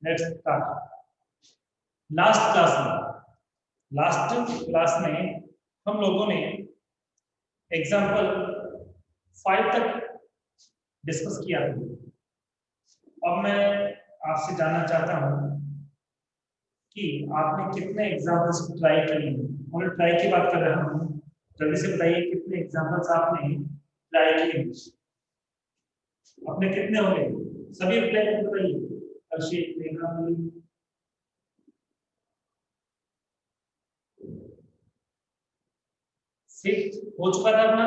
Let's start. Last class में हम लोगों ने एग्जाम्पल 5 तक डिस्कस किया था। अब मैं आपसे जानना चाहता हूं कि आपने कितने एग्जाम्पल्स ट्राई किए हैं। और ट्राई की बात कर रहा हूं, जल्दी से बताइए कितने एग्जाम्पल्स आपने ट्राई किए। अपने कितने हो गए सभी रिप्लाई करके बताइए। अर्शित, मेघा, फिफ्थ हो चुका था अपना,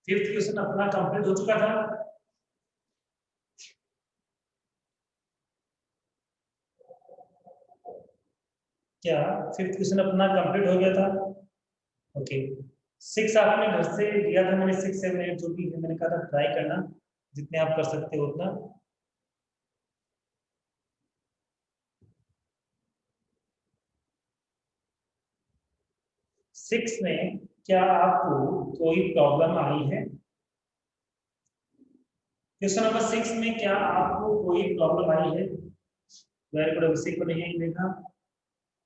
फिफ्थ क्वेश्चन अपना कंप्लीट हो चुका था। क्या फिफ्थ क्वेश्चन अपना कंप्लीट हो गया था? ओके। 6 आपने घर से दिया था मैंने, 6 7 8 जो भी है मैंने कहा था ट्राई करना जितने आप कर सकते हो उतना। सिक्स में क्या आपको कोई प्रॉब्लम आई है? क्वेश्चन नंबर 6 में क्या आपको कोई प्रॉब्लम आई है? वेरी गुड, अभिषेक को नहीं देखा।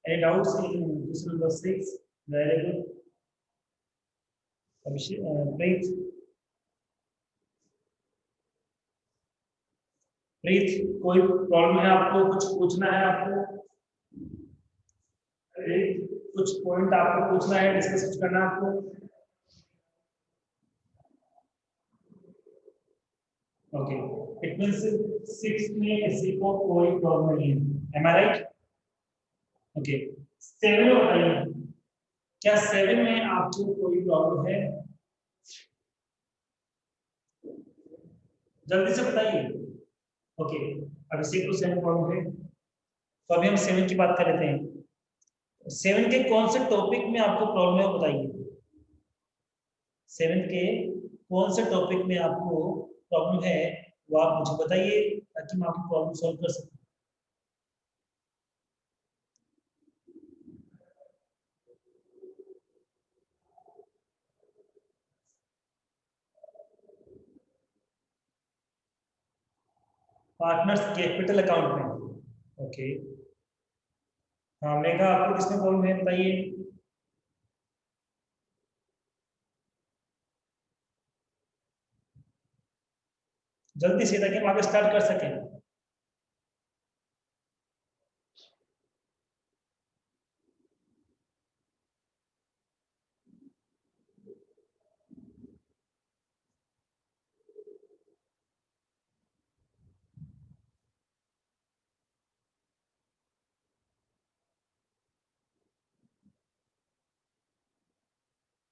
Any doubts in question number 6? Very good Abhishek, Preet, कोई प्रॉब्लम है आपको? कुछ पूछना है आपको? कुछ पॉइंट आपको पूछना है, डिस्कस कुछ करना है आपको? ओके, इट मींस 6 में किसी को कोई प्रॉब्लम नहीं है। एम आई राइट? ओके, 7 में बताइए, क्या 7 में आपको कोई प्रॉब्लम है? जल्दी से बताइए। ओके, अभिषेक को 7 प्रॉब्लम है, तो अभी हम 7 की बात कर लेते हैं। 7 के कौन से टॉपिक में आपको प्रॉब्लम है बताइए। 7 के कौन से टॉपिक में आपको प्रॉब्लम है वो आप मुझे बताइए, ताकि मैं आपकी प्रॉब्लम सॉल्व कर सकूं। पार्टनर्स कैपिटल अकाउंट में। ओके, हाँ मेघा, आपको किसमें प्रॉब्लम है बताइए। जल्दी से, ताकि हम आगे स्टार्ट कर सकें।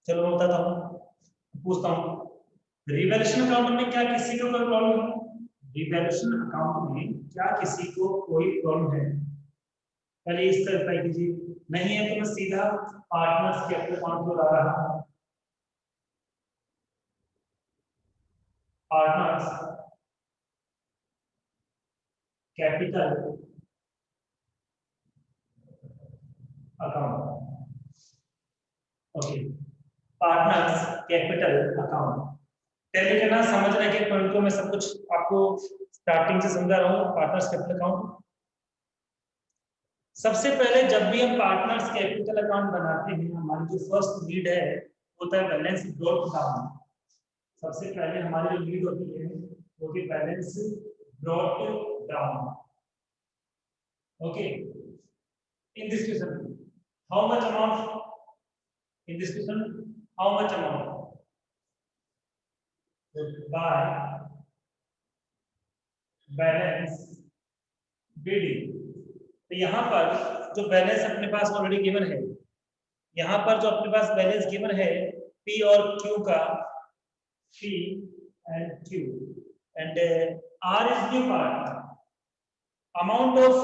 चलो मैं बताता हूँ, पूछता हूँ। रिवैल्यूएशन अकाउंट में क्या किसी को कोई प्रॉब्लम है? रिवैल्यूएशन अकाउंट में क्या किसी को कोई प्रॉब्लम है? पहले इसका रिप्लाई कीजिए। नहीं है तो मैं सीधा पार्टनर्स कैपिटल अकाउंट को ला रहा हूँ। Partners capital account. Okay, partners capital account. पहले करना समझने के पॉइंट को मैं सब कुछ आपको स्टार्टिंग से समझा रहा हूँ। पार्टनर्स कैपिटल अकाउंट, सबसे पहले जब भी हम पार्टनर्स कैपिटल अकाउंट बनाते हैं, हमारी जो फर्स्ट नीड है होता है बैलेंस ब्रॉट डाउन। सबसे पहले हमारी जो नीड होती है वो कि balance brought down. Okay, in this question how much amount? In this question how much amount by balance BD. तो यहाँ पर जो बैलेंस अपने पास ऑलरेडी गिवन है, यहाँ पर जो अपने पास बैलेंस गिवन है पी और क्यू का, P and Q, and R is new part. Amount of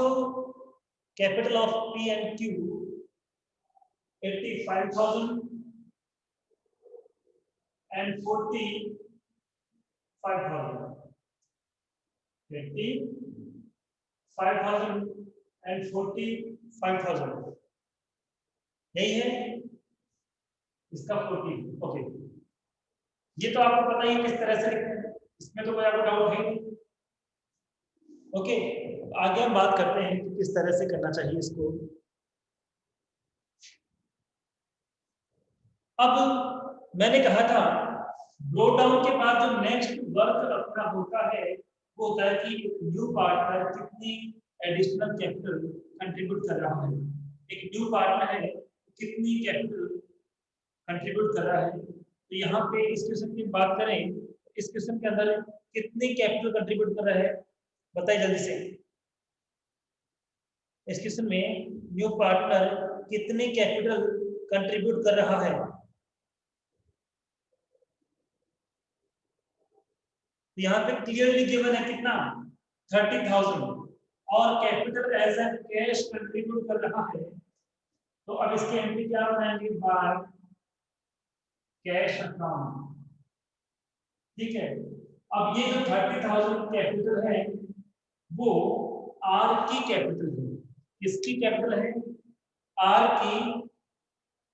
capital of P and Q 85,000 and 45,000। 85,000 and 45,000, यही है इसका 40। ओके, ये तो आपको पता ही है किस तरह से लिखते हैं, इसमें तो कोई आपको डाउट है नहीं। ओके, आगे हम बात करते हैं कि किस तरह से करना चाहिए इसको। अब मैंने कहा था ब्रो डाउन के बाद जो नेक्स्ट वर्क अपना होता है वो होता है कि एक न्यू पार्टनर कितनी एडिशनल कैपिटल कंट्रीब्यूट कर रहा है। एक न्यू पार्टनर है कितनी कैपिटल कंट्रीब्यूट कर रहा है। तो यहाँ पे इस क्वेश्चन की बात करें, इस क्वेश्चन के अंदर कितनी कैपिटल कंट्रीब्यूट कर रहा है बताइए जल्दी से। इस क्वेश्चन में न्यू पार्टनर कितनी कैपिटल कंट्रीब्यूट कर रहा है। तो यहाँ पे क्लियरली गिवन है कितना 30,000 और capital as a cash contribute कर रहा है। तो अब इसकी एंट्री क्या बनाएंगे बाय कैश अकाउंट। ठीक है, अब ये जो 30,000 कैपिटल है वो आर की कैपिटल है। किसकी कैपिटल है? आर की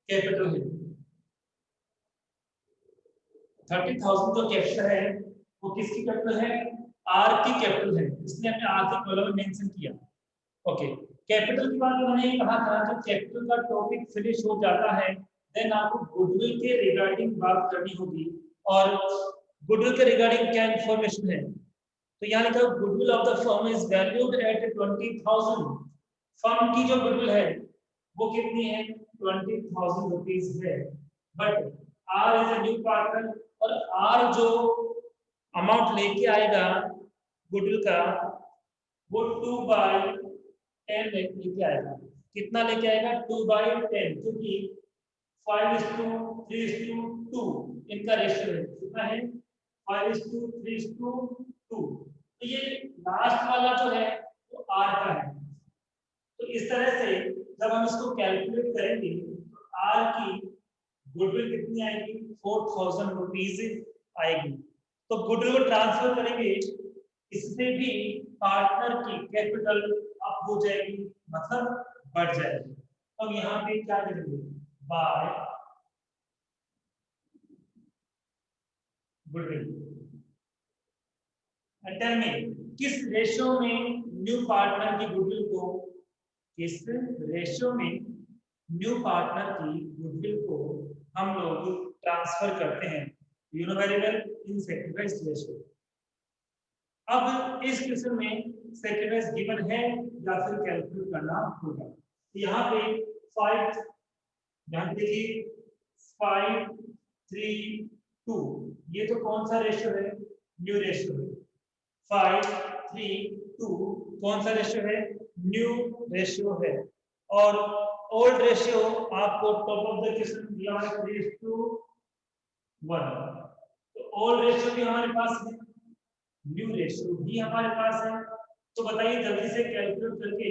कैपिटल है। 30,000 जो कैपिटल है वो किसकी कैपिटल है? आर की कैपिटल है, इसलिए हमने आर के कॉलम में मेंशन किया। ओके, कैपिटल की बात मैंने कहा था जब कैपिटल का टॉपिक फिनिश हो जाता है देन आपको गुडविल के रिगार्डिंग बात करनी होगी। और गुडविल के रिगार्डिंग क्या इंफॉर्मेशन है? तो यहाँ लिखा है goodwill of the firm is valued at 20,000। Firm की जो गुडविल है वो कितनी है? 20,000 रुपीज है। But R is a new partner और आर जो अमाउंट लेके आएगा गुडविल का वो 2/10 लेके आएगा। कितना लेके आएगा? 2/10, क्योंकि 5:3:2 इनका रेशियो है। कितना है? 5:3:2। तो ये लास्ट वाला जो है वो आर का है। तो इस तरह से जब हम इसको कैलकुलेट करेंगे तो आर की गुडविल कितनी आएगी? 4,000 रुपीज आएगी। तो गुडविल को ट्रांसफर करेंगे, इससे भी पार्टनर की कैपिटल अप हो जाएगी, मतलब बढ़ जाएगी। अब यहाँ पे क्या करेंगे? Bye goodwill. टेल मी किस रेशियो में न्यू पार्टनर की गुडविल को, किस रेशियो में न्यू पार्टनर की गुडविल को हम लोग ट्रांसफर करते हैं? You know very well, in sacrifice ratio. अब इस क्वेश्चन में सैक्रिफाइस गिवन है या फिर कैलकुलेट करना होगा। तो यहाँ पे 5, यहाँ देखिए 5:3:2, ये तो कौन सा रेशियो है? न्यू रेशियो है। 5:3:2 कौन सा रेशियो है? न्यू रेशियो है। और ओल्ड रेशियो आपको टॉप ऑफ द क्वेश्चन दिया है 3:1। तो ओल्ड रेशियो भी हमारे पास है, न्यू रेशियो भी हमारे पास है। तो बताइए जल्दी से कैलकुलेट करके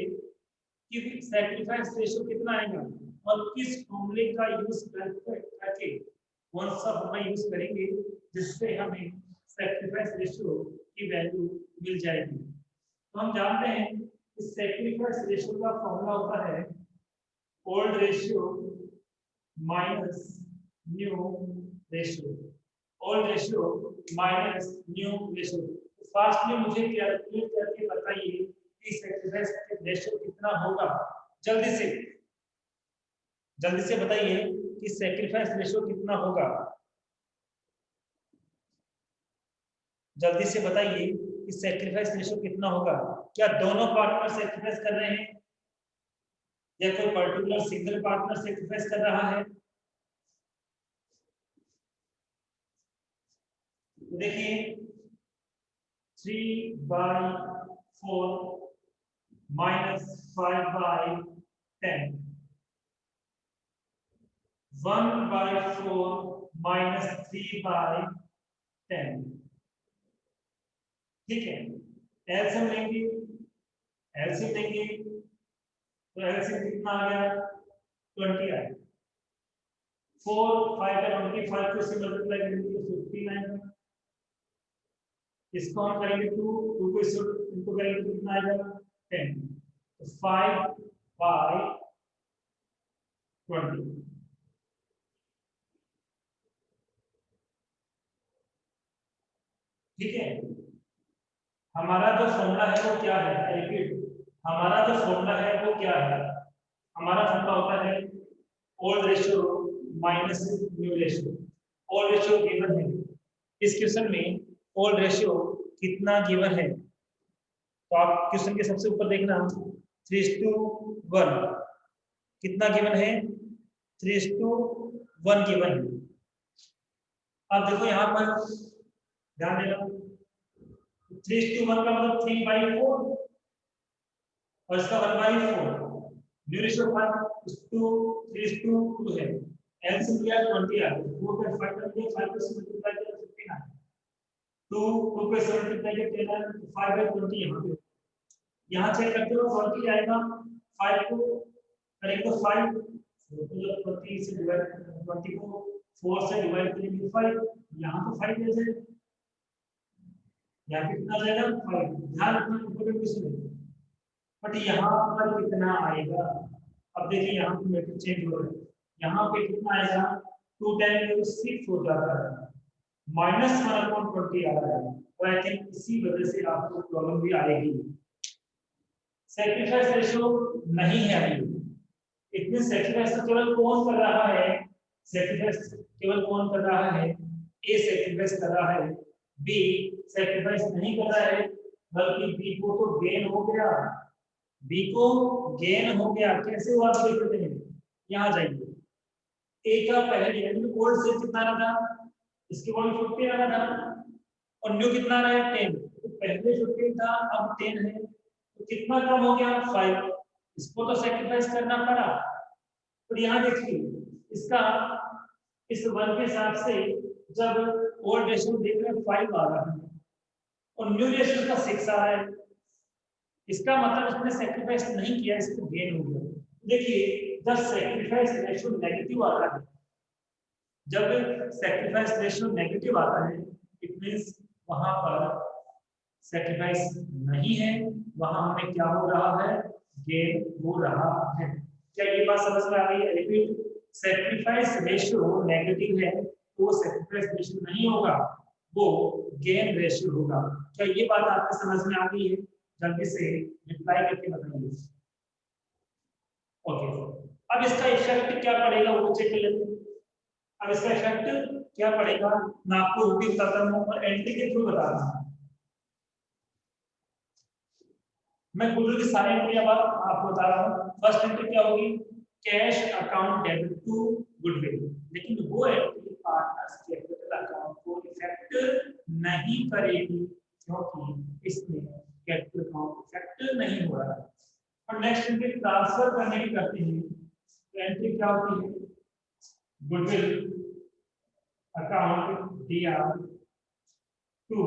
कि सैक्रिफाइस रेशियो कितना आएगा और किस फॉर्मूले का यूज करके कौन सा फॉर्मूला यूज करेंगे जिससे हमें सैक्रिफाइस रेशियो की वैल्यू मिल जाएगी। तो हम जानते हैं कि सैक्रिफाइस रेशियो का फॉर्मूला होता है old ratio minus new ratio. Old ratio minus new ratio. Fastly मुझे कैलकुलेट करके बताइए कि सैक्रिफाइस रेशियो कितना होगा। जल्दी से बताइए कि सैक्रिफाइस रेशियो कितना होगा। जल्दी से बताइए कि सैक्रिफाइस रेशियो कितना होगा। क्या दोनों पार्टनर सैक्रिफाइस कर रहे हैं या कोई पर्टिकुलर सिंगल पार्टनर सैक्रिफाइस कर रहा है? देखिए 3/4 minus 5/10, 1/4 minus 3/10। ठीक है, एलसीएम लेंगे, तो एलसीएम कितना आ गया? 20 आया। 4 5 का 25 को से मल्टीप्लाई करेंगे तो 15 आएगा। इसको हम करेंगे 2 को इसको इनको करेंगे तो कितना आएगा? 10। तो 5/20। ठीक है, हमारा जो फॉर्मूला है वो क्या है, रिपीट, हमारा जो फॉर्मूला है वो क्या है, हमारा फॉर्मूला होता है old ratio minus new ratio. Old ratio given है, इस क्वेश्चन में ओल्ड रेशियो कितना गिवन है, तो आप क्वेश्चन के सबसे ऊपर देखना 3:1 कितना गिवन है, 3:1 गिवन है। अब देखो यहाँ पर ध्यान देना, 3:1 का मतलब 3/4 और इसका 1/4, न्यू रेशियो 5:2 है, एलसीएम लिया 20 आ गया, 4/5 कर दिया, 5 से मल्टीप्लाई किया 15 आ गया, 2 पे 7 मल्टीप्लाई किया 10, 5/20 यहाँ चेक करते हो 20 आएगा, 5 को करेंगे तो 5, 20 से डिवाइड, 20 को 4 से डिवाइड करेंगे 5, यहाँ तो 5 है जाएगा, यहाँ कितना जाएगा 5, ध्यान रखना इंपॉर्टेंट क्वेश्चन है। बट यहाँ पर कितना आएगा, अब देखिए यहाँ पे मैट्रिक्स चेंज हो रहा है, यहाँ पे कितना आएगा 2 10 6 हो जाता है, -1/20 आ रहा है, तो आई थिंक इसी वजह से आपको प्रॉब्लम भी आएगी। सैक्रिफाइस रेशियो नहीं है अभी, इतने सैक्रिफाइस तो केवल कौन कर रहा है, सैक्रिफाइस केवल कौन कर रहा है, ए सैक्रिफाइस कर रहा है, बी सैक्रिफाइस नहीं कर रहा है, बल्कि बी को तो गेन हो गया, बी को गेन हो गया, कैसे हुआ देख लेते हैं, यहाँ जाइए, ए का पहले यानी ओल्ड से कितना रहा था, इसके बाद 50 रहा था, और न्यू कितना रहा है 10, तो पहले 50 था अब 10 है, तो कितना कम हो गया 5, इसको तो सैक्रिफाइस करना पड़ा। तो यहाँ देखिए इसका इस 1 के हिसाब से जब ओल्ड रेशियो देख रहे हैं 5 आ रहा है और न्यू रेशियो का 6 आ रहा है, इसका मतलब इसने सैक्रिफाइस नहीं किया, इसको गेन हो गया। देखिए जब सैक्रिफाइस रेशियो नेगेटिव आता है, जब सैक्रिफाइस रेशियो नेगेटिव आता है, इट मींस वहां पर सैक्रिफाइस नहीं है, वहां हमें क्या हो रहा है, गेन हो रहा है। क्या ये बात समझ में आ गई है? रिपीट, सैक्रिफाइस रेशियो नेगेटिव है तो वो सैक्रिफाइस रेशियो नहीं होगा, वो गेन रेशियो होगा। क्या ये बात आपको समझ में आ गई है? जल्दी से रिप्लाई करके बताइए। ओके, अब इसका इफेक्ट क्या पड़ेगा वो चेक कर लेते हैं। अब इसका इफेक्ट क्या पड़ेगा मैं आपको रूटीन बताता हूँ और एंट्री के थ्रू बता रहा हूँ। मैं गुडविल की सारी एंट्री अब आपको बता रहा हूँ। फर्स्ट एंट्री क्या होगी, cash account debit to goodwill, लेकिन वो एंट्री पार्टनर्स कैपिटल अकाउंट को इफेक्ट नहीं करेगी क्योंकि इसमें कैपिटल अकाउंट इफेक्ट नहीं हो रहा है। और नेक्स्ट एंट्री ट्रांसफर करने की करते हैं, तो एंट्री क्या होती है, गुडविल अकाउंट डीआर टू,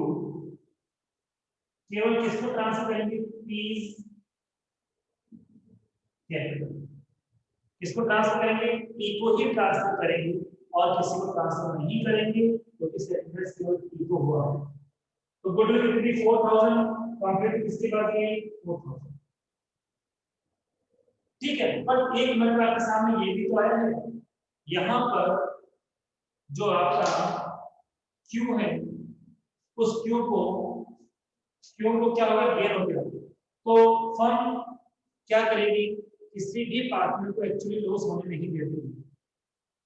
केवल किसको ट्रांसफर करेंगे, पीस कैपिटल, किसको ट्रांसफर करेंगे, पी को ही ट्रांसफर करेंगे और किसी को ट्रांसफर नहीं करेंगे, तो किसी एड्रेस केवल पी को हुआ है। तो गुडविल कितनी 4000, कंप्लीट किसके बाद ये 4000, ठीक है। पर एक मिनट आपके सामने ये भी तो आया है, यहाँ पर जो आपका क्यू है उस क्यू को क्या होगा, गेन हो गया, तो फर्म क्या करेगी, किसी भी पार्टनर को एक्चुअली लॉस होने नहीं देती।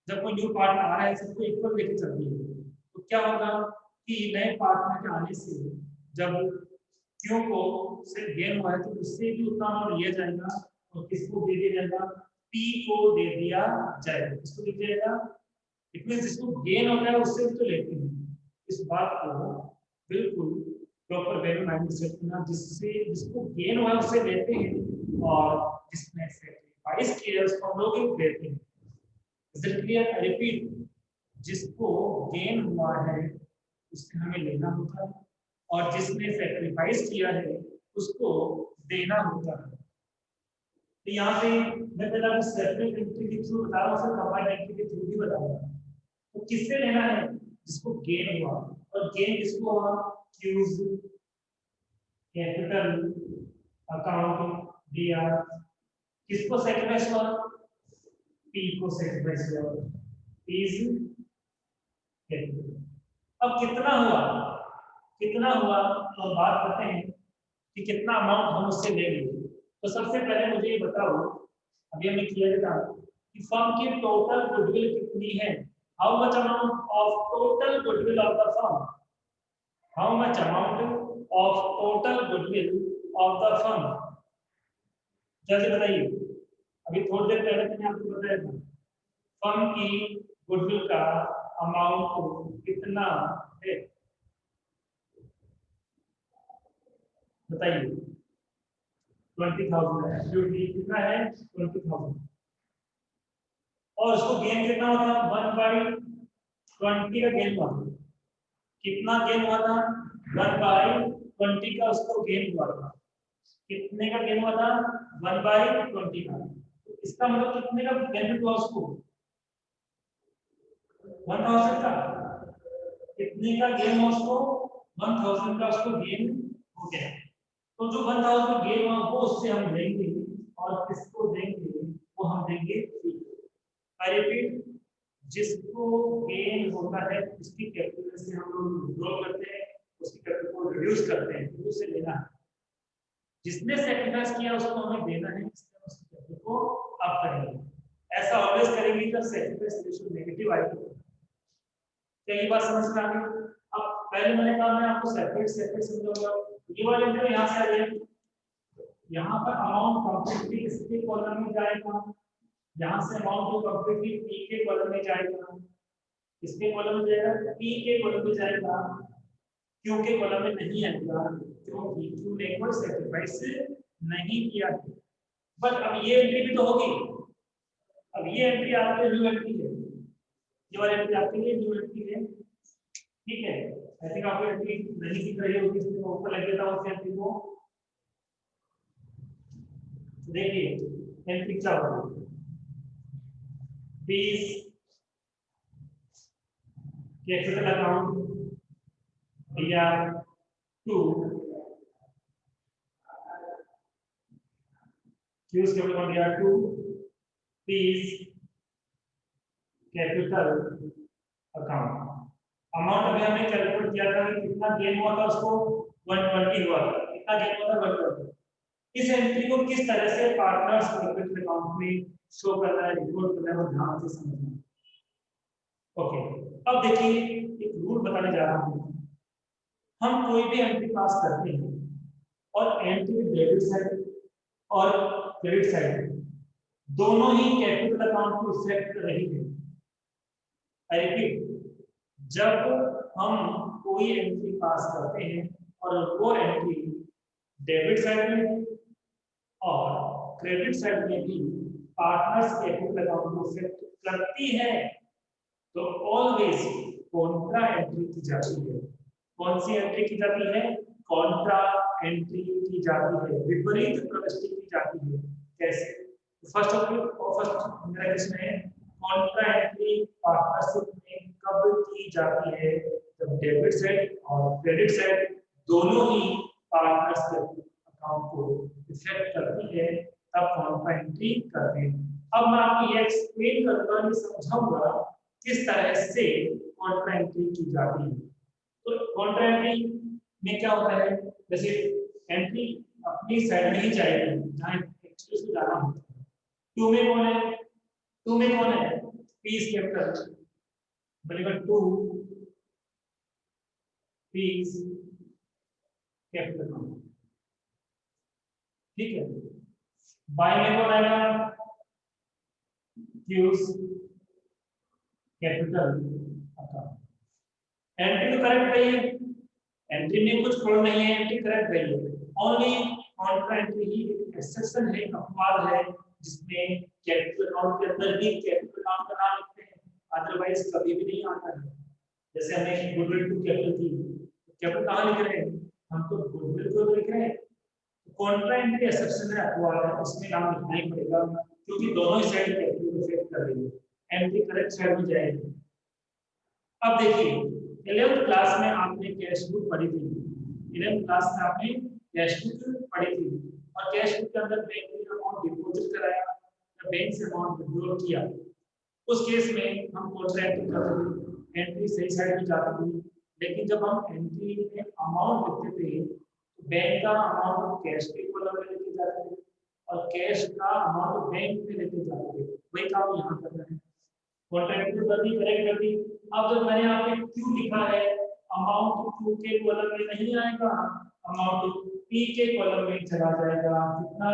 जब कोई न्यू पार्टनर आ रहा है सबको इक्वल लेके चलती है, तो क्या होगा कि नए पार्टनर के आने से जब क्यू को से गेन हुआ है तो उससे भी उतना अमाउंट लिया जाएगा और किसको दे दिया जाएगा, पी को दे दिया जाएगा, किसको दे दिया जाएगा, इतने जिसको गेन होता है उससे भी तो लेते हैं। इस बात को बिल्कुल प्रॉपर वे में माइंड सेट करना, जिससे जिसको गेन हुआ है उससे लेते हैं और जिसने सैक्रिफाइस किया है उसको हम लोग लेते हैं। Is it clear? I repeat, जिसको गेन हुआ है उससे हमें लेना होता है और जिसने सैक्रिफाइस किया है उसको देना होता है। तो यहाँ पे मैं पहले आपको सेपरेट एंट्री के थ्रू बता रहा हूँ, फिर कंबाइंड एंट्री के थ्रू भी बताऊंगा। तो किससे लेना है, जिसको गेन हुआ, और गेन किसको हुआ, क्यूज कैपिटल अकाउंट डीआर, किसको सैक्रिफाइस हुआ, पी को सैक्रिफाइस हुआ, इज कैपिटल। अब कितना हुआ तो बात करते हैं कि कितना अमाउंट हम उससे लेंगे। तो सबसे पहले मुझे ये बताओ, अभी हमने किया था कि फर्म की टोटल गुडविल कितनी है। How much amount of total goodwill of the firm, how much amount of total goodwill of the firm, जल्दी बताइए। अभी थोड़ी देर पहले मैंने आपको बताया था फर्म की गुडविल का अमाउंट कितना है, बताइए। 20,000 है, कितना है 20,000। और उसको गेन कितना हुआ था 1/20 का गेन हुआ था। कितना गेन हुआ था 1/20 का उसको गेन हुआ था। कितने का गेन हुआ था 1/20 का। तो इसका मतलब कितने का बेनिफिट हुआ उसको 1000 का। कितने का गेन हुआ उसको 1000 का उसको गेन हो गया। तो जो 1000 गेन हुआ वो उससे हम लेंगे और किसको देंगे वो हम देंगे। आई रिपीट, जिसको गेन होता है उसकी कैपिटल से हम लोग विड्रॉ करते हैं, उसकी कैपिटल को रिड्यूस करते हैं, तो उसे लेना है। जिसने सैक्रिफाइस किया उसको हमें देना है, इसलिए उसकी कैपिटल को अप करेंगे। ऐसा ऑलवेज करेंगे जब सैक्रिफाइस रेशियो नेगेटिव आएगी। क्या ये बात समझ में आ गई? अब पहले मैंने कहा मैं आपको सेपरेट सेपरेट समझाऊंगा। ये वाले इंटर यहाँ से आ जाए, यहाँ पर अमाउंट कंप्लीटली इसके कॉलम में जाएगा, यहाँ से अमाउंट जो कंप्लीटली पी के कॉलम में जाएगा, इसके कॉलम में जाएगा, पी के कॉलम में जाएगा, क्यू के कॉलम में नहीं आएगा क्योंकि क्यू ने कोई सैक्रिफाइस नहीं किया है। बट अब ये एंट्री भी तो होगी। अब ये एंट्री आपके न्यू एंट्री है, ये वाली एंट्री आपके लिए न्यू एंट्री है, ठीक है। आई थिंक आपको एंट्री नहीं दिख रही होगी, इसमें ऊपर लग गया था उस एंट्री को। देखिए एंट्री क्या होगी, please capital account DR2 use capital account DR2 please capital account. Amount अभी हमने कैलकुलेट किया था कि कितना गेन हुआ था उसको 120 हुआ था। कितना गेन हुआ था 120। इस एंट्री को किस तरह से पार्टनर्स कैपिटल अकाउंट में शो करना है, रिपोर्ट करना है, वो ध्यान से समझना। ओके, अब देखिए एक रूल बताने जा रहा हूं। हम कोई भी एंट्री पास करते हैं और एंट्री डेबिट साइड और क्रेडिट साइड दोनों ही कैपिटल अकाउंट को इफेक्ट कर रही है। आई रिपीट, जब हम कोई एंट्री पास करते हैं और वो एंट्री डेबिट साइड में और क्रेडिट साइड में भी पार्टनर्स कैपिटल अकाउंट को इफेक्ट करती है, तो ऑलवेज कॉन्ट्रा एंट्री की जाती है। कौन सी एंट्री की जाती है? कॉन्ट्रा एंट्री की जाती है, विपरीत प्रविष्टि की जाती है। कैसे? फर्स्ट मेरा क्वेश्चन है, कॉन्ट्रा एंट्री पार्टनरशिप में कब की जाती है? जब डेबिट साइड और क्रेडिट साइड दोनों ही पार्टनर्स के अकाउंट को इफेक्ट करती है, तब कॉन्ट्रा एंट्री करते हैं। अब मैं आपको ये एक्सप्लेन करूंगा, ये समझाऊंगा किस तरह से कॉन्ट्रा एंट्री की जाती है। तो कॉन्ट्रा एंट्री में क्या होता है, जैसे एंट्री अपनी साइड में ही जाएगी जहां एक्चुअली उसको जाना होता है। टू में कौन है? टू में कौन है? पीस कैपिटल बनेगा 2 पीस कैपिटल, ठीक है। बाय में कौन आएगा? Cues capital account. एंट्री तो करेक्ट रही है, एंट्री में कुछ प्रॉब्लम नहीं है, एंट्री करेक्ट रही है। ओनली कॉन्ट्रा एंट्री ही एक एक्सेप्शन है, अपवाद है, जिसमें कैपिटल अकाउंट के अंदर भी कैपिटल अकाउंट का नाम लिखते हैं, अदरवाइज कभी भी नहीं आता है। जैसे हमें गुडविल टू कैपिटल की कैपिटल कहां लिख रहे हैं? हम तो गुडविल को लिख रहे हैं। कॉन्ट्रा एंट्री एक्सेप्शन है, अपवाद है, उसमें नाम लिखना ही पड़ेगा क्योंकि दोनों ही साइड कैपिटल को इफेक्ट कर रही है। एंट्री करेक्ट साइड में जाएगी। अब देखिए 11th क्लास में आपने कैश बुक पढ़ी थी, 11th क्लास में आपने कैश बुक पढ़ी थी और कैश बुक के अंदर बैंक ने अमाउंट डिपॉजिट कराया या बैंक से अमाउंट विड्रॉ किया, उस केस में हम कॉन्ट्रा एंट्री करते थे, एंट्री सही साइड में जाती थी। लेकिन जब हम एंट्री में अमाउंट लिखते थे बैंक का अमाउंट कैश के कॉलम में लेके जाते हैं और कैश का अमाउंट बैंक में लेके जाते हैं, वही काम यहाँ करना है। कॉन्ट्रैक्ट में गलती करेक्ट गलती। अब जब मैंने यहाँ पे क्यू लिखा है, अमाउंट क्यू के कॉलम में नहीं आएगा, अमाउंट पी के कॉलम में चला जाएगा। कितना?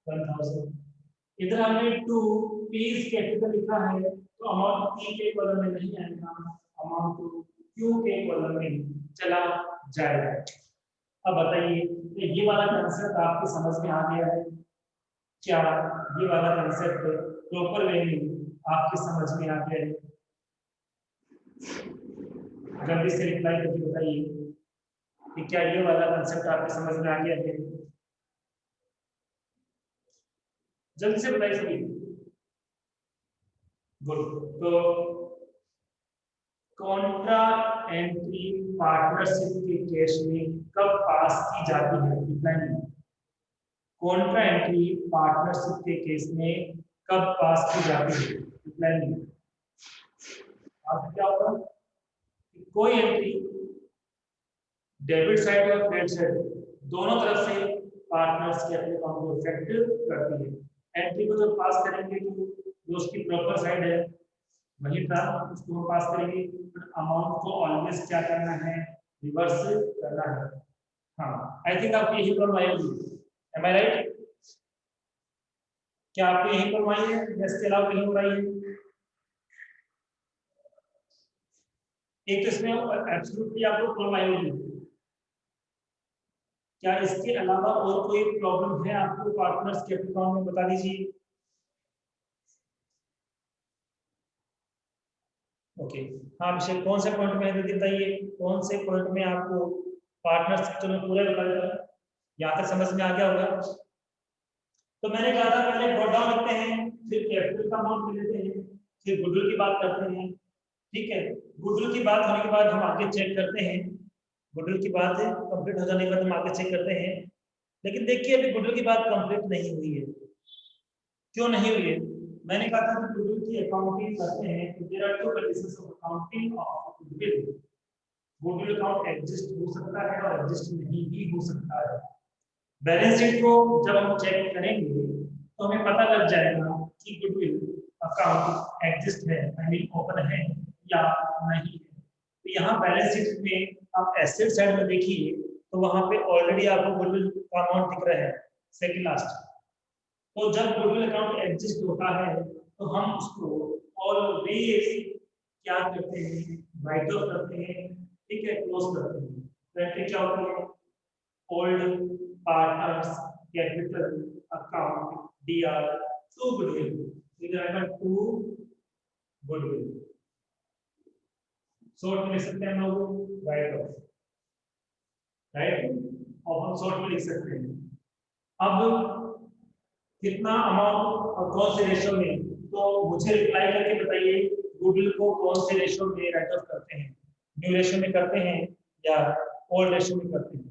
1000। इधर हमने टू पीज कैपिटल लिखा है तो अमाउंट पी के कॉलम में नहीं आएगा, अमाउंट क्यू के कॉलम में चला जाएगा। अब बताइए तो ये वाला कंसेप्ट आपको समझ में आ गया है क्या? ये वाला कंसेप्ट प्रॉपर वे में आपकी समझ में आ गया है? जल्दी से रिप्लाई करके बताइए कि क्या ये वाला कंसेप्ट आपकी समझ में आ गया है? जल्दी से बताइए सभी। गुड। तो कॉन्ट्रा एंट्री पार्टनरशिप के केस में कब पास की जाती है? रिप्लाई। कॉन्ट्रा एंट्री पार्टनरशिप के केस में कब पास की जाती है? रिप्लाई। आप क्या होगा? कोई एंट्री डेबिट साइड और क्रेडिट साइड दोनों तरफ से पार्टनर्स के अपने अकाउंट को इफेक्ट करती है। एंट्री को जब पास करेंगे तो जो उसकी प्रॉपर साइड है वही था, उसको हम पास करेंगे, बट अमाउंट को ऑलवेज क्या करना है? रिवर्स करना है। हाँ, आई थिंक आप यही प्रॉब्लम आई होगी। एम आई राइट? क्या आपको यही प्रॉब्लम आई है? इसके अलावा कहीं हो रही है? एक तो इसमें एब्सोल्युटली आपको प्रॉब्लम आई होगी। क्या इसके अलावा और कोई प्रॉब्लम है आपको पार्टनर्स के अकाउंट में? बता दीजिए। ओके, हाँ अभिषेक, कौन से पॉइंट में है बताइए, कौन से पॉइंट में आपको पार्टनर्स तो मैं पूरा बता देता हूँ, यहाँ तक समझ में आ गया होगा। तो मैंने कहा था पहले ब्रॉट डाउन लिखते हैं, फिर कैपिटल का अमाउंट ले लेते हैं, फिर गुडविल की बात करते हैं। ठीक है, गुडविल की बात होने के बाद हम आगे चेक करते हैं, गुडविल की बात कंप्लीट हो जाने के बाद हम आगे चेक करते हैं। लेकिन देखिए अभी गुडविल की बात कंप्लीट नहीं हुई है। क्यों नहीं हुई है? मैंने कहा था कि गुडविल की अकाउंटिंग करते हैं तो there are two conditions of accounting of goodwill. Goodwill account exist हो सकता है और एग्जिस्ट नहीं भी हो सकता है। बैलेंस शीट को जब हम चेक करेंगे तो हमें पता लग जाएगा कि गुडविल अकाउंट एग्जिस्ट है, आई मीन ओपन है या नहीं है। तो यहाँ बैलेंस शीट में आप एसेट साइड में देखिए तो वहां पे ऑलरेडी आपको गुडविल का अमाउंट दिख रहा है, सेकंड लास्ट। तो जब गुडविल अकाउंट एग्जिस्ट होता है तो हम उसको ऑलवेज क्या करते हैं? राइट ऑफ करते हैं। ठीक है, क्लोज करते हैं। तो एंट्री क्या होती है? Old partners capital account DR to goodwill, इधर आएगा टू गुडविल। शॉर्ट में लिख सकते हैं हम लोग राइट ऑफ, राइट, और हम शॉर्ट में लिख सकते हैं। अब कितना अमाउंट और कौन से रेशियो में? तो मुझे रिप्लाई करके बताइए गुडविल को कौन से रेशियो में राइट ऑफ करते हैं? न्यू रेशियो में करते हैं या ओल्ड रेशियो में करते हैं?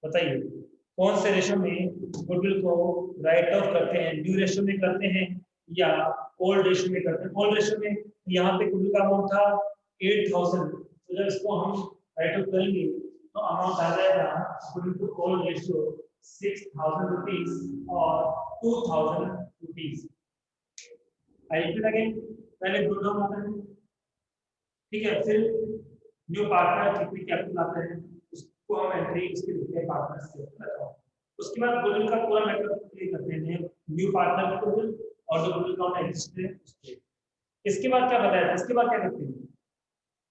बताइए कौन से रेशियो में गुडविल को राइट ऑफ करते हैं? न्यू रेशियो में करते हैं या ओल्ड रेशियो में करते हैं? ओल्ड रेशियो में यहाँ पे गुडविल का अमाउंट था 8000, तो जब इसको हम राइट ऑफ करेंगे तो अमाउंट आ जाएगा goodwill to old ratio 6000 rupees और 2000 रुपीज। आई रिपीट अगेन, पहले गुड डाउन आता है, ठीक है, फिर न्यू पार्टनर कितनी कैपिटल आता है उसको हम एंट्री उसके लिखते हैं पार्टनर्स के ऊपर। उसके बाद गुडविल का पूरा मैटर क्लियर करते हैं, न्यू पार्टनर का गुडविल और जो गुडविल का एग्जिस्ट है उसके। इसके बाद क्या बताया था? इसके बाद क्या करते हैं?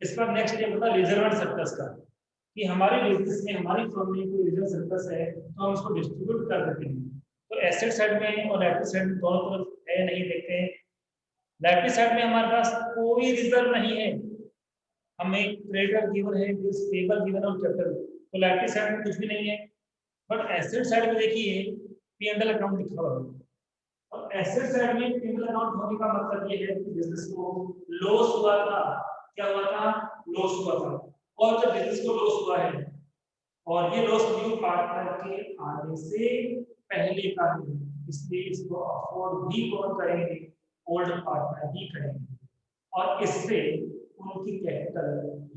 इसके बाद नेक्स्ट स्टेप होता है रिजर्व सर्प्लस का, कि हमारे बिजनेस में हमारी फर्म में कोई रिजर्व सर्प्लस है तो हम उसको डिस्ट्रीब्यूट कर देते हैं। तो एसेट साइड में और लायबिलिटी साइड में दोनों तरफ है नहीं देखते हैं। लायबिलिटी साइड में हमारे पास कोई रिजर्व नहीं है, हमें क्रेडिटर गिवन है, बिल्स पेबल गिवन और कैपिटल, तो लायबिलिटी साइड में कुछ भी नहीं है। बट एसेट साइड में देखिए पी&एल अकाउंट लिखा हुआ है, और एसेट साइड में पी&एल अकाउंट होने का मतलब ये है कि बिजनेस को लॉस हुआ था। क्या हुआ था? लॉस हुआ था। और जब बिजनेस को लॉस हुआ है और ये लॉस न्यू पार्टनर के आने से पहले का है, इसलिए इसको अफोर्ड भी कौन करेंगे? ओल्ड पार्टनर ही करेंगे, और इससे उनकी कैपिटल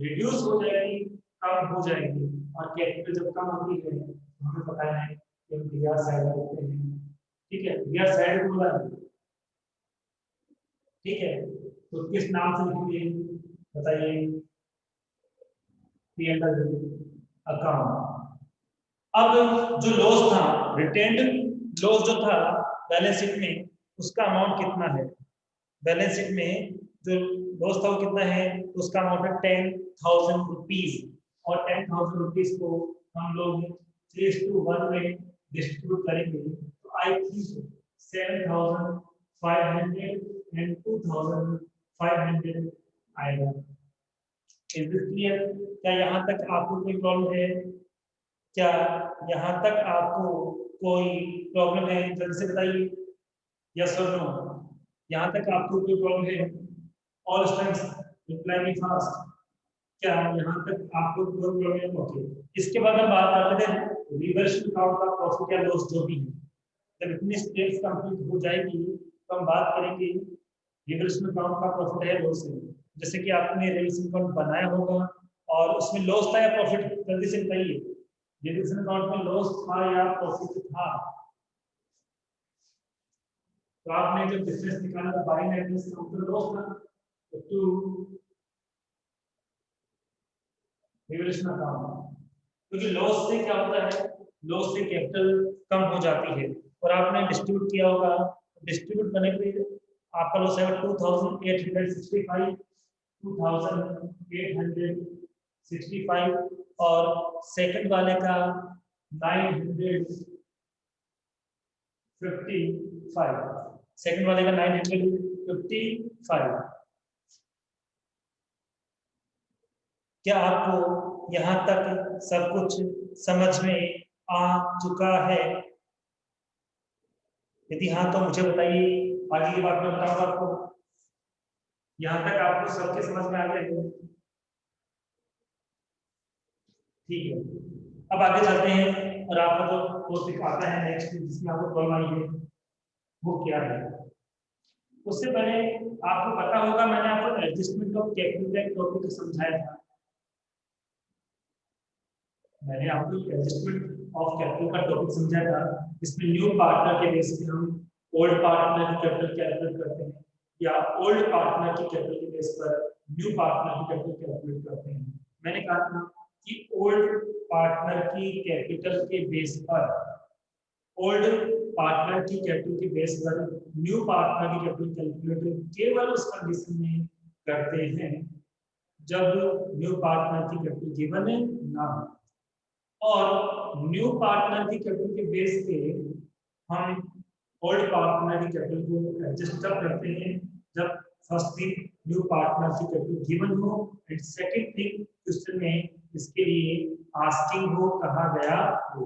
रिड्यूस हो जाएगी, कम हो जाएगी, और कैपिटल जब कम होती है तो हमें पता है कि हम रिवर्स साइड लिखते हैं। ठीक है, रिवर्स साइड बोला है, ठीक है, तो किस नाम से लिखेंगे बताइए? P and L account. अब जो लॉस था, रिटेन्ड लॉस जो था बैलेंस शीट में, उसका अमाउंट कितना है? बैलेंस शीट में जो लॉस था वो कितना है? उसका अमाउंट है 10,000 रुपीज, और 10,000 रुपीज को हम लोग 3:1 में डिस्ट्रीब्यूट करेंगे तो आई थिंक 7,500 एंड 2,500 आएगा। Is this clear? क्या यहाँ तक आपको कोई प्रॉब्लम है? क्या यहाँ तक आपको कोई प्रॉब्लम है? जल्दी से बताइए, यस और नो। यहाँ तक आपको कोई प्रॉब्लम है? All students reply me fast. क्या यहाँ तक आपको कोई प्रॉब्लम है? ओके, इसके बाद हम बात करते हैं रिवर्सल अकाउंट का प्रॉफिट या लॉस जो भी है। जब इतनी स्टेप्स कंप्लीट हो जाएगी तो हम बात करेंगे रिवर्सल अकाउंट का प्रॉफिट है लॉस है। जैसे कि आपने रिवर्सल अकाउंट बनाया होगा और उसमें लॉस था या प्रॉफिट, जल्दी से बताइए। रिवर्सल अकाउंट में लॉस था या प्रॉफिट था? तो आपने जब डिफरेंस निकाला था बाई माइनस का उत्तर लॉस था, तो टू रिवर्सल अकाउंट, क्योंकि लॉस से क्या होता है? लॉस से कैपिटल कम हो जाती है। और आपने डिस्ट्रीब्यूट किया होगा, डिस्ट्रीब्यूट करने पे आपका लॉस है 2,865, 2,865, और सेकंड वाले का 955, सेकंड वाले का 955। क्या आपको यहाँ तक सब कुछ समझ में आ चुका है? यदि हाँ तो मुझे बताइए, आगे की बात मैं बताऊंगा आपको। यहाँ तक आपको सबके समझ में आ गया है? ठीक है, अब आगे चलते हैं और आपको जो टॉपिक आता है नेक्स्ट जिसमें आपको प्रॉब्लम आई है वो क्या है। उससे पहले आपको पता होगा मैंने आपको एडजस्टमेंट ऑफ कैपिटल का टॉपिक समझाया था। मैंने आपको एडजस्टमेंट ऑफ कैपिटल का टॉपिक समझाया था, जिसमें न्यू पार्टनर के बेस पे हम ओल्ड पार्टनर की कैपिटल कैलकुलेट करते हैं, या ओल्ड पार्टनर की कैपिटल के बेस पर न्यू पार्टनर की कैपिटल कैलकुलेट करते हैं। मैंने कहा था कि ओल्ड पार्टनर की कैपिटल के बेस पर, ओल्ड पार्टनर की कैपिटल के बेस पर न्यू पार्टनर की कैपिटल कैलकुलेट केवल उस कंडीशन में करते हैं जब न्यू पार्टनर की कैपिटल गिवन ना हो। और न्यू पार्टनर की कैपिटल के बेस पे हम ओल्ड पार्टनर की कैपिटल को एडजस्ट तब करते हैं जब फर्स्ट थिंग न्यू पार्टनर की कैपिटल गिवन हो, एंड सेकंड थिंग क्वेश्चन में इसके लिए आस्किंग हो, कहा गया हो।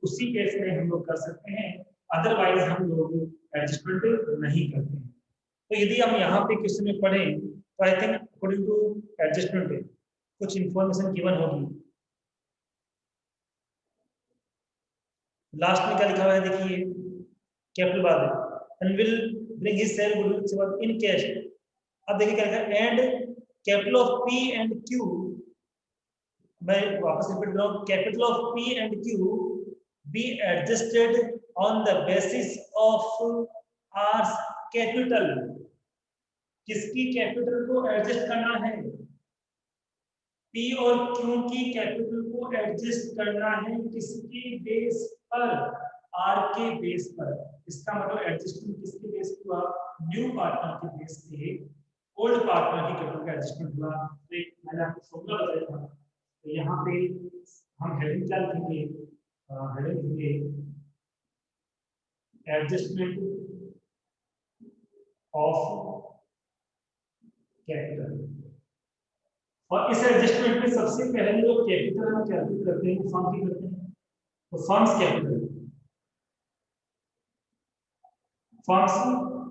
उसी केस में हम लोग कर सकते हैं, अदरवाइज हम लोग एडजस्टमेंट नहीं करते हैं। तो यदि हम यहाँ पे क्वेश्चन में पढ़ें तो I think according to adjustment कुछ इंफॉर्मेशन गिवन होगी। लास्ट में क्या लिखा हुआ है देखिए, कैपिटल बाद है and will bring his share goodwill in cash. अब देखिए क्या लिखा है, and capital of P and Q, मैं वापस रिपीट कर रहा हूं, capital of P and Q be adjusted on the basis of R's capital. किसकी कैपिटल को एडजस्ट करना है? पी और क्यू की कैपिटल को एडजस्ट करना है किसके बेस पर? आर के बेस पर। इसका मतलब एडजस्टमेंट किसके बेस पर हुआ? न्यू पार्टनर के बेस पे ओल्ड पार्टनर की कैपिटल का एडजस्टमेंट हुआ। मैंने आपको फॉर्मूला बताया था, तो यहाँ पे हम हेडिंग क्या लिखेंगे? हेडिंग लिखेंगे एडजस्टमेंट ऑफ कैपिटल। और इस एडजस्टमेंट में सबसे पहले जो कैपिटल हम कैलकुलेट करते हैं फर्म की करते हैं, तो firms capital, firms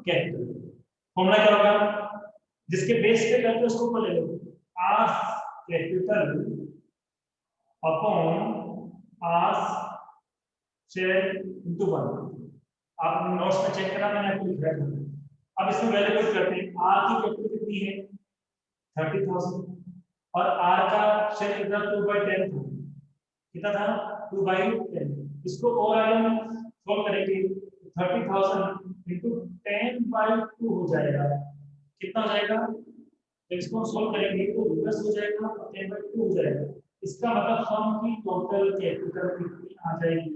capital formula क्या होगा? जिसके बेस पे करते हैं उसको ऊपर ले लो, R capital upon R share into 1। आप नोट्स में चेक करना, मैंने आपको लिखा है। अब इसमें वैल्यू पुट करते हैं, आर की कैपिटल कितनी है? 30,000, और आर का शेयर कितना? 2/10 था। कितना था 2/10। इसको और आगे सॉल्व करेंगे 30,000 इंटू 10/2 हो जाएगा। कितना हो जाएगा? जब इसको हम सॉल्व करेंगे तो रिवर्स हो जाएगा और 10/2 हो जाएगा। इसका मतलब फर्म की टोटल कैपिटल कितनी आ जाएगी?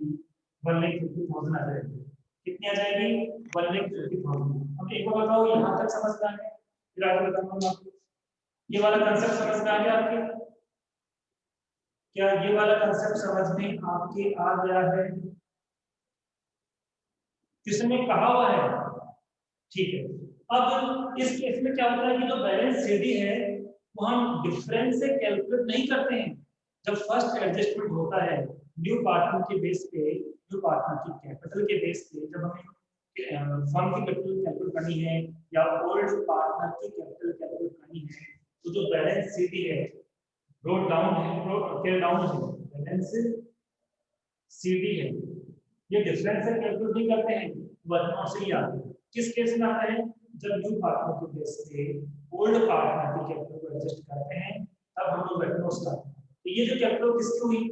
1,50,000 आ जाएगी। कितनी आ जाएगी? 1,50,000। अब एक बार बताओ यहाँ तक समझ में आ गया? फिर आगे बताऊंगा आपको। ये वाला कंसेप्ट समझ में आ गया आपके? क्या ये वाला कंसेप्ट समझ में आपके आ गया है? किसने कहा हुआ है? ठीक है। अब इस केस में क्या होता है कि जो बैलेंस सीडी है वो हम डिफरेंस से कैलकुलेट नहीं करते हैं। जब फर्स्ट एडजस्टमेंट होता है न्यू पार्टनर के बेस पे, न्यू पार्टनर की कैपिटल के बेस पे, जब हमें फर्म की कैपिटल कैलकुलेट करनी है या ओल्ड पार्टनर की कैपिटल कैलकुलेट करनी है, तो जो बैलेंस सीडी है ब्रोट डाउन है, ब्रोट डाउन है, बैलेंस सीडी है, ये डिफरेंस से कैलकुलेट नहीं करते हैं, वर्तमान से ही आते हैं। किस केस में आता है? जब न्यू पार्टनर के बेस पे ओल्ड पार्टनर की कैपिटल को एडजस्ट करते हैं, तब हम लोग वर्तमान लाते हैं। तो ये जो कैपिटल किसकी हुई?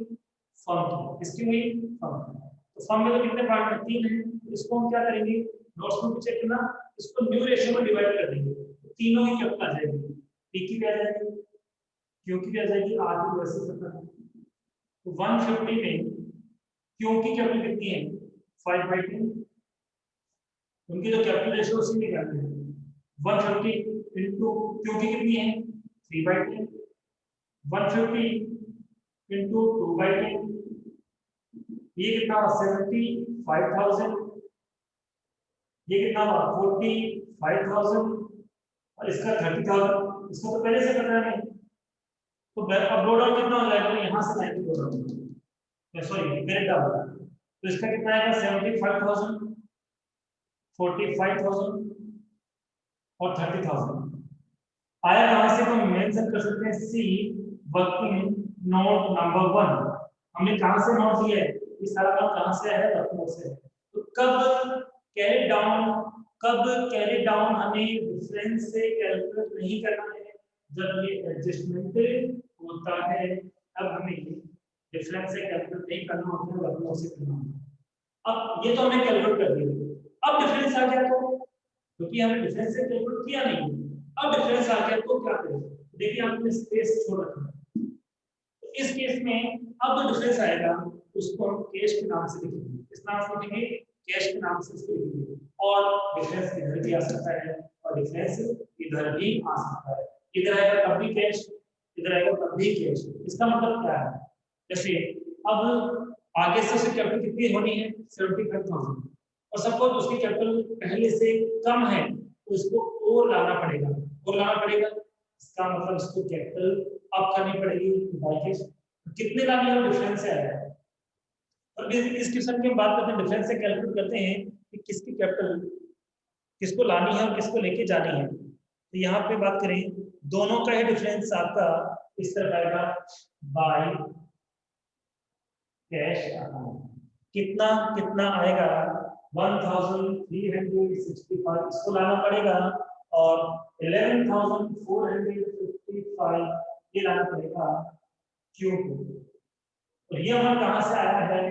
फर्म की। किसकी हुई? फर्म की। तो फर्म में तो कितने पार्टनर? 3 हैं। तो इसको हम क्या करेंगे? नोट्स में चेक करना, इसको न्यू रेशियो में डिवाइड कर देंगे, तो तीनों की कैपिटल आ जाएगी। पी की भी आ जाएगी, क्यू की भी आ जाएगी, आर की वैसे करना है। तो 150 में क्यू की कैपिटल कितनी है? 5/10। उनकी जो कैपिटल रेशियो उसी में क्या है? 150 इंटू क्यू की कितनी है? 3/10। 150 इंटू 2/10, ये कितना हुआ? 75,000। ये कितना हुआ? 45,000। और इसका 30,000। इसको तो पहले से पता है। तो अब ब्रो डाउन कितना हो जाएगा? यहाँ से 90 ब्रो डाउन, सॉरी करेक्ट होगा। तो इसका कितना आएगा? 75,000, 45,000 और 30,000। आया कहां से? तो मेंशन कर सकते हैं सी वर्किंग नोट नंबर 1। हमने कहां से नोट लिया है? ये सारा काम कहां से है? वर्किंग नोट से है। तो कब कैरी डाउन हमें डिफरेंस से कैलकुलेट नहीं करना है? जब ये एडजस्टमेंट होता है तब हमें डिफरेंस से कैलकुलेट नहीं करना होता है, वर्किंग नोट से करना होता है। अब ये तो हमने कैलकुलेट कर दिया। अब डिफरेंस आ गया तो, क्योंकि हमने डिफरेंस से कैलकुलेट किया नहीं, अब डिफरेंस आ गया तो क्या करें? देखिए आपने स्पेस छोड़ रखा है। तो इस केस में अब जो डिफरेंस आएगा उसको हम कैश के नाम से लिखेंगे। किस नाम से लिखेंगे? कैश के नाम से इसको लिखेंगे। और डिफरेंस इधर भी आ सकता है और डिफरेंस इधर भी आ सकता है। इधर आएगा तब भी कैश, इधर आएगा तब भी कैश। इसका मतलब क्या है? जैसे अब आगे से उसकी कैपिटल कितनी होनी है? 75,000। और सपोज उसकी कैपिटल पहले से कम है तो इसको और लाना पड़ेगा, और लाना पड़ेगा। इसका मतलब इसको कैपिटल अप करनी पड़ेगी बाय कैश। कितने लानी है? डिफरेंस से आया है। और इस क्वेश्चन की हम बात करते हैं, डिफरेंस से कैलकुलेट करते हैं कि किसकी कैपिटल किसको लानी है और किसको लेके जानी है। तो यहाँ पे बात करें, दोनों का ही डिफरेंस आपका इस तरह आएगा बाय कैश अकाउंट। कितना कितना आएगा? 1,365 इसको लाना पड़ेगा और 11,455 ये लाना पड़ेगा क्यू को। तो ये हमारा कहाँ से आया है?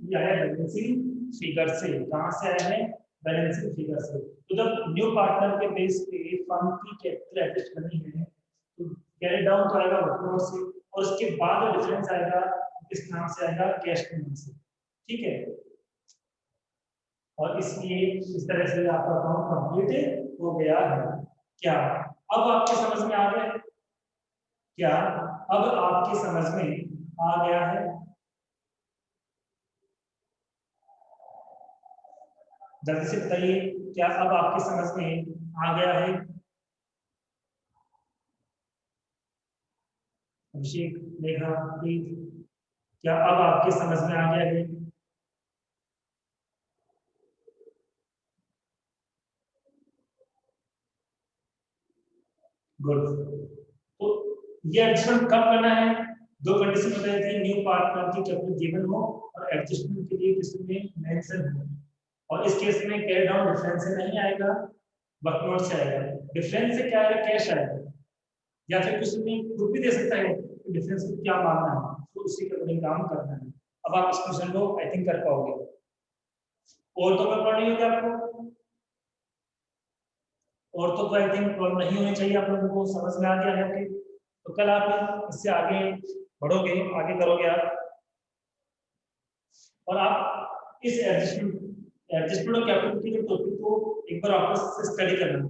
ये आया बैलेंसिंग फिगर से। कहाँ से आया है? बैलेंसिंग फिगर से। तो जब न्यू पार्टनर के बेस पे फर्म की कैपिटल एडजस्ट करनी है तो कैरी डाउन तो आएगा वर्किंग से, और उसके बाद जो डिफरेंस आएगा किस नाम से आएगा? कैश के नाम से। ठीक है। और इसलिए इस तरह से आपका अकाउंट कंप्लीट हो गया है। क्या अब आपके समझ में आ गया? क्या अब आपकी समझ में आ गया है? जल्दी से बताइए, क्या अब आपकी समझ में आ गया है? अभिषेक, मेघा, क्या अब आपकी समझ में आ गया है? गुड। तो ये एडजस्टमेंट कब करना है? दो कंडीशन बताई थी, न्यू पार्टनर की कैपिटल गिवन हो और एडजस्टमेंट के लिए किसमें मेंशन हो। और इस केस में कैरी डाउन डिफरेंस से नहीं आएगा, वर्कलोड से आएगा। डिफरेंस से क्या आएगा? कैश आएगा। या फिर क्वेश्चन में खुद भी दे सकता है कि डिफरेंस को क्या मानना है, तो उसी के अकॉर्डिंग काम करना है। अब आप इस क्वेश्चन को आई थिंक कर पाओगे। और तो कोई प्रॉब्लम नहीं होगी आपको? और तो कोई आई थिंक प्रॉब्लम नहीं होनी चाहिए आप लोगों को, समझ में आ गया है आपके? तो कल आप इससे आगे बढ़ोगे, आगे करोगे आप, और आप इस एडजस्टमेंट ऑफ कैपेबिलिटी के टॉपिक को एक बार वापस से स्टडी करना।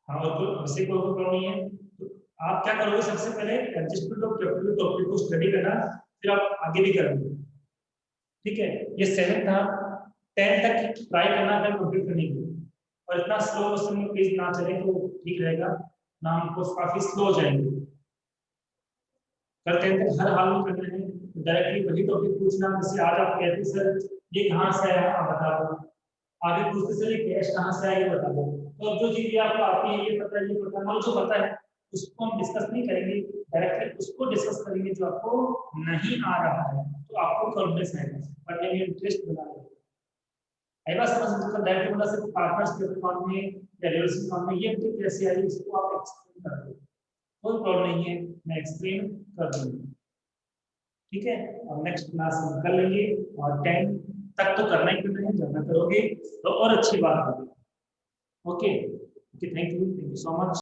हाँ, और कोई वैसे कोई प्रॉब्लम नहीं है। तो आप क्या करोगे, सबसे पहले एडजस्टमेंट ऑफ कैपेबिलिटी टॉपिक को स्टडी करना, फिर आप आगे भी करोगे। ठीक है, ये 7 था, 10 तक ट्राई करना है कंप्लीट करने की, और इतना स्लो क्वेश्चन में प्लीज ना चले तो ठीक रहेगा, ना हमको काफी स्लो हो जाएंगे। करते हैं हर हाल में करना है, डायरेक्टली वही टॉपिक पूछना। जैसे आज आप कहते सर ये कहाँ से आया आप बता दो, आगे पूछते सर ये कैश कहाँ से आया ये बता दो। तो जो चीजें आपको आती है ये पता है, ये पता है, मतलब जो पता है उसको हम डिस्कस नहीं करेंगे, डायरेक्टली उसको डिस्कस करेंगे जो आपको नहीं आ रहा है, तो आपको कॉन्फिडेंस आएगा, पढ़ने में इंटरेस्ट बना रहेगा। आई बात समझ, मतलब डायरेक्टली मतलब सिर्फ पार्टनर्स के फॉर्म में या रिलेशन फॉर्म में ये कैसे आई इसको आप एक्सप्लेन कर दो, कोई प्रॉब्लम नहीं है, मैं एक्सप्लेन कर दूंगा। ठीक है, और नेक्स्ट क्लास में कर लेंगे, और 10 तक तो करना ही करना है, ज्यादा करोगे तो और अच्छी बात होगी। Okay, thank you so much.